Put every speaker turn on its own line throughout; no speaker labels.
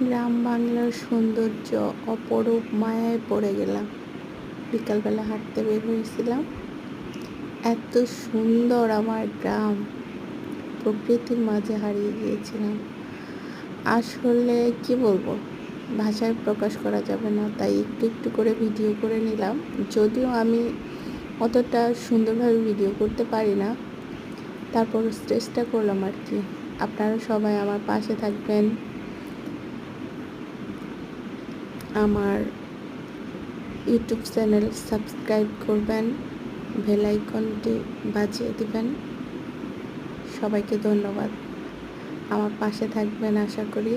গ্রাম বাংলার সৌন্দর্য অপরূপ মায়ায় পড়ে গেলাম। বিকালবেলা হাঁটতে বের হয়েছিলাম। এত সুন্দর আমার গ্রাম, প্রকৃতির মাঝে হারিয়ে গিয়েছিলাম। আসলে কি বলবো, ভাষায় প্রকাশ করা যাবে না, তাই একটু একটু করে ভিডিও করে নিলাম। যদিও আমি অতটা সুন্দরভাবে ভিডিও করতে পারি না, তারপর চেষ্টা করলাম আর কি। আপনারা সবাই আমার পাশে থাকবেন, আমার ইউটিউব চ্যানেল সাবস্ক্রাইব করবেন, বেল আইকনটি বাজিয়ে দিবেন। সবাইকে ধন্যবাদ, আমার পাশে থাকবেন আশা করি।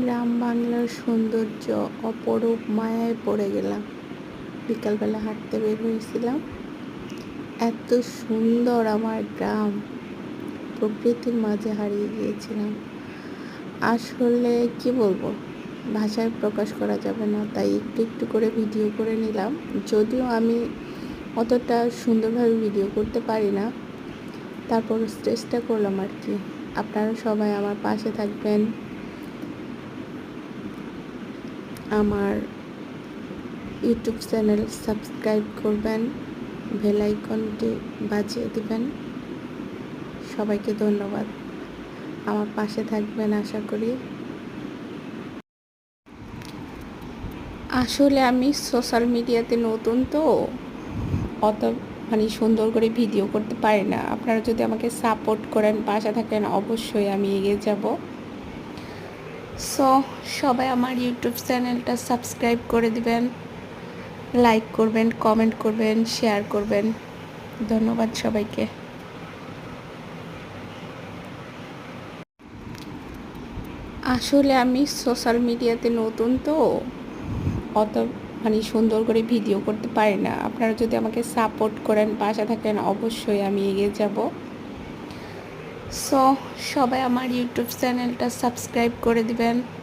গ্রাম বাংলার সৌন্দর্য অপরূপ মায়ায় পড়ে গেলাম। বিকালবেলা হাঁটতে বের হয়েছিলাম। এত সুন্দর আমার গ্রাম, প্রকৃতির মাঝে হারিয়ে গিয়েছিলাম। আসলে কি বলবো, ভাষায় প্রকাশ করা যাবে না, তাই একটু একটু করে ভিডিও করে নিলাম। যদিও আমি অতটা সুন্দরভাবে ভিডিও করতে পারি না, তারপর চেষ্টা করলাম আর কি। আপনারা সবাই আমার পাশে থাকবেন, আমার ইউটিউব চ্যানেল সাবস্ক্রাইব করবেন, বেল আইকনটি বাজিয়ে দিবেন। সবাইকে ধন্যবাদ, আমার পাশে থাকবেন আশা করি। আসলে আমি সোশ্যাল মিডিয়াতে নতুন, তো অত সুন্দর করে ভিডিও করতে পারি না। আপনারা যদি আমাকে সাপোর্ট করেন, পাশে থাকেন, অবশ্যই আমি এগিয়ে যাব। সো সবাই আমার ইউটিউব চ্যানেলটা সাবস্ক্রাইব করে দিবেন, লাইক করবেন, কমেন্ট করবেন, শেয়ার করবেন। ধন্যবাদ সবাইকে। আসলে আমি সোশ্যাল মিডিয়াতে নতুন, তো অত সুন্দর করে ভিডিও করতে পারি না। আপনারা যদি আমাকে সাপোর্ট করেন, পাশে থাকেন, অবশ্যই আমি এগিয়ে যাব। সো সবাই আমার ইউটিউব চ্যানেলটা সাবস্ক্রাইব করে দিবেন,